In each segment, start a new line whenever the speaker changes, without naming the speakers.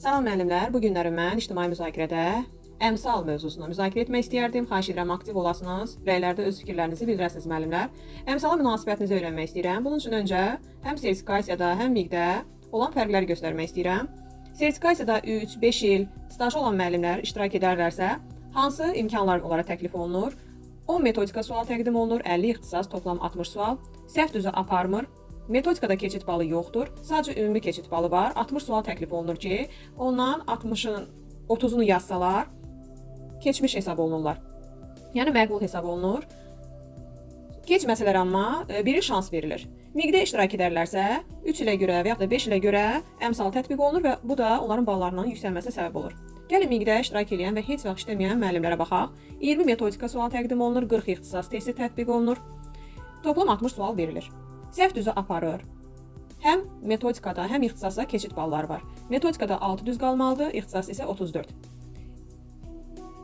Salam müəllimlər, bu günləri mən ictimai müzakirədə əmsal mövzusunu müzakirə etmək istəyərdim. Xahiş edirəm aktiv olasınız, rəylərdə öz fikirlərinizi bildirəsiniz müəllimlər. Əmsala münasibətinizi öyrənmək istəyirəm. Bunun üçün öncə həm sertifikasiyada, həm miqdə olan fərqləri göstərmək istəyirəm. Sertifikasiyada 3-5 il stajı olan müəllimlər iştirak edərlərsə, hansı imkanlar onlara təklif olunur? 10 metodika sual təqdim olunur, 50 ixtisas, toplam 60 sual. Səhv düzü aparmır. Metodikada keçid balı yoxdur. Sadəcə ümumi keçid balı var. 60 sual təklif olunur ki, ondan 60-ın 30-unu yazsalar, keçmiş hesab olunurlar. Yəni məqbul hesab olunur. Keçməsələr amma biri şans verilir. Miqdə iştirak edərlərsə, 3 ilə görə və ya da 5 ilə görə əmsal tətbiq olunur və bu da onların ballarının yüksəlməsinə səbəb olur. Gəlin miqdə iştirak edən və heç vaxt işləməyən müəllimlərə baxaq. 20 metodika sual təqdim olunur, 40 ixtisas testi tətbiq olunur. Toplam 60 sual verilir. Səhv düzü aparır. Həm metodikada, həm ixtisasda keçid balları var. Metodikada 6 düz qalmalıdır, ixtisas isə 34.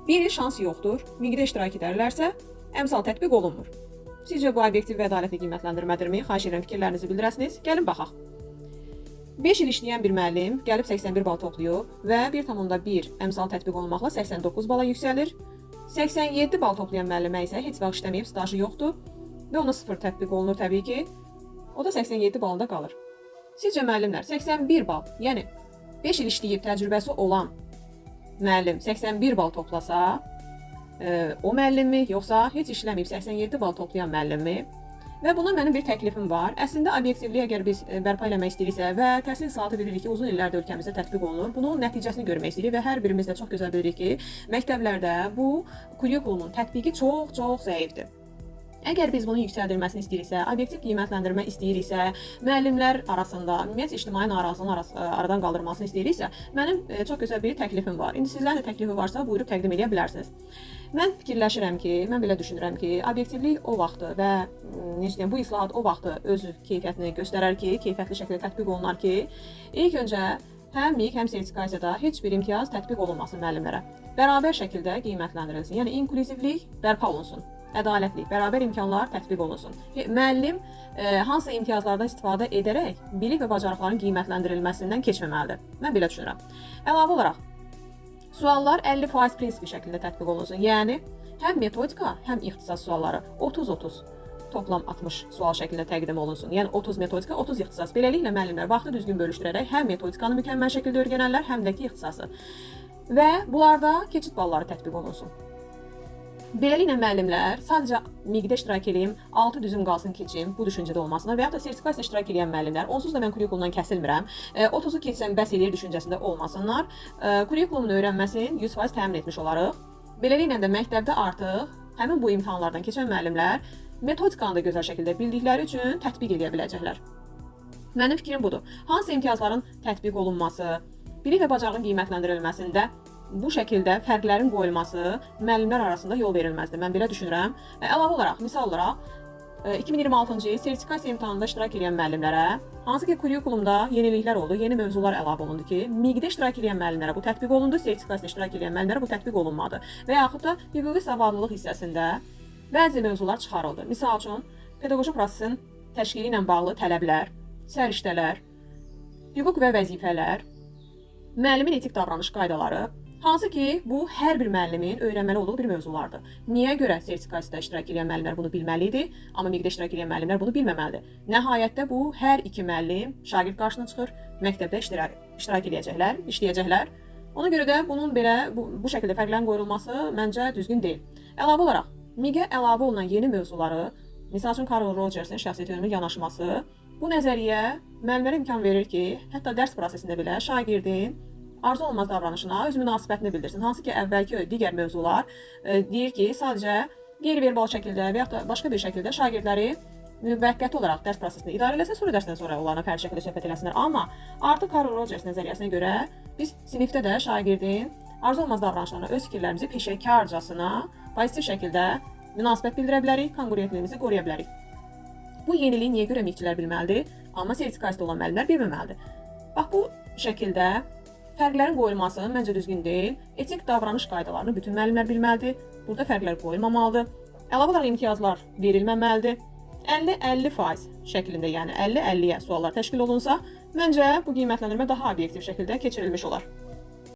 Bir il şans yoxdur. Miqdə iştirak edərlərsə, əmsal tətbiq olunmur. Sizcə bu obyektiv və ədalətli qiymətləndirmədirmi? Xahiş edirəm fikirlərinizi bildirəsiniz. Gəlin baxaq. 5 il işləyən bir müəllim gəlib 81 bal toplayıb və 1,1 əmsal tətbiq olunmaqla 89 bala yüksəlir. 87 bal toplayan müəllimə isə heç vaxt işləməyib, stajı yoxdur və ona 0 tətbiq olunur təbii ki. O da 87 balda qalır. Sizcə müəllimlər 81 bal, yəni 5 il işləyib təcrübəsi olan müəllim 81 bal toplasa, o müəllimmi, yoxsa heç işləməyib 87 bal toplayan müəllimmi? Və buna mənim bir təklifim var. Əslində obyektivliyi əgər biz bərpa eləmək istəyiriksə və təhsil islahatı bilirik ki, uzun illərdir ölkəmizdə tətbiq olunur. Bunun nəticəsini görmək istəyirik və hər birimiz də çox gözəl bilirik ki, məktəblərdə bu kurikulum tətbiqi çox zəifdir. Əgər biz bunun yüksəldilməsini istəyiriksə, obyektiv qiymətləndirmə istəyiriksə, müəllimlər arasında, ümumiyyətlə ictimai narazılığın aradan qaldırılmasını istəyiriksə, mənim çox gözəl bir təklifim var. İndi sizlərin də təklifi varsa, buyurub təqdim edə bilərsiniz. Mən fikirləşirəm ki, mən belə düşünürəm ki, obyektivlik o vaxtı və necə deyim, bu islahat o vaxtı öz keyfiyyətini göstərər ki, keyfiyyətli şəkildə tətbiq olunar ki, ilk öncə həm miq, həm sertifikasiyada heç bir imtiyaz tətbiq olunmasın müəllimlərə. Bərabər şəkildə qiymətləndirilsin. Yəni inklüzivlik bərpa olunsun. Ədalətli, bərabər imkanlar tətbiq olunsun. Müəllim hansı imtiyazlardan istifadə edərək bilik və bacarıqların qiymətləndirilməsindən keçməməlidir. Mən belə düşünürəm. Əlavə olaraq, suallar 50% prinsipi şəklində tətbiq olunsun. Yəni, həm metodika, həm ixtisas sualları 30-30, toplam 60 sual şəklində təqdim olunsun. Yəni, 30 metodika, 30 ixtisas. Beləliklə, müəllimlər vaxtı düzgün bölüşdürərək həm metodikanı mükəmməl şəkildə öyrənərlər, həm də ki, ixtisası. Və bunlarda keçid balları tətbiq olunsun. Beləliklə müəllimlər sadəcə miqdə iştirak edeyim, 6 düzüm qalsın keçim, bu düşüncədə olmasına və ya da sertifikasiya iştirak edən müəllimlər, onsuz da mən kurikulumdan kəsilmirəm, 30-u keçsəm bəs eləyir düşüncəsində olmasınlar. Kurikulumun öyrənməsini 100% təmin etmiş olarıq. Beləliklə də məktəbdə artıq həmin bu imtahanlardan keçən müəllimlər metodikanı da gözəl şəkildə bildikləri üçün tətbiq edə biləcəklər. Mənim fikrim budur. Hansı imtiyazların tətbiq olunması, bilik və bacarığın qiymətləndirilməsində bu şəkildə fərqlərin qoyulması müəllimlər arasında yol verilməzdir. Mən belə düşünürəm. Əlavə olaraq, misal olaraq, 2026-cı il sertifikasiya imtahanında iştirak edən müəllimlərə, hansı ki kurikulumda yeniliklər oldu, yeni mövzular əlavə olundu ki, miqdə iştirak edən müəllimlərə bu tətbiq olundu, sertifikasiya iştirak edən müəllimlərə bu tətbiq olunmadı. Və yaxud da hüquqi savadlılıq hissəsində bəzi mövzular çıxarıldı. Misal üçün, pedaqoji prosesin təşkili ilə bağlı tələblər, səriştələr, hüquq və vəzifələr, müəllimin etik davranış qaydaları, hansı ki, bu hər bir müəllimin öyrənməli olduğu bir mövzulardır. Niyə görə sertifikasiyada iştirak edən müəllimlər bunu bilməli idi, amma miqdə iştirak edən müəllimlər bunu bilməməlidir. Nəhayətdə bu hər iki müəllim şagird qarşısına çıxır, məktəbdə iştirak edəcəklər, işləyəcəklər. Ona görə də bunun belə bu şəkildə fərqlərin qoyulması məncə düzgün deyil. Əlavə olaraq, miqə əlavə olunan yeni mövzuları, misal üçün Carl Rogersin şəxsiyyət yönümlü yanaşması, bu nəzəriyyə müəllimlərə imkan verir ki, hətta dərs prosesində belə şagirdin arzu olmaz davranışına öz münasibətini bildirsin. Hansı ki, əvvəlki digər mövzular deyir ki, sadəcə qeyri-verbal şəkildə və ya da başqa bir şəkildə şagirdləri müvəqqəti olaraq dərs prosesini idarə eləsə, sonra dərsdən sonra onlarla fərqli şəkildə söhbət eləsinlər. Amma artıq Carl Rogers nəzəriyyəsinə görə biz sinifdə də şagirdin arzu olmaz davranışlarına öz fikirlərimizi peşəkarcasına, pozitiv şəkildə münasibət bildirə bilərik, konqruentliyimizi qoruya bilərik. Bu yeniliyi niyə görə miqçilər bilməlidir, amma sertifikasiyada olan müəllimlər bilməməlidir. Bax, bu şəkildə fərqlərin qoyulması məncə düzgün deyil. Etik davranış qaydalarını bütün müəllimlər bilməlidir. Burada fərqlər qoyulmamalıdır. Əlavə olaraq imtiyazlar verilməməlidir. 50-50% şəklində, yəni 50-50-yə suallar təşkil olunsa, məncə bu qiymətləndirmə daha obyektiv şəkildə keçirilmiş olar.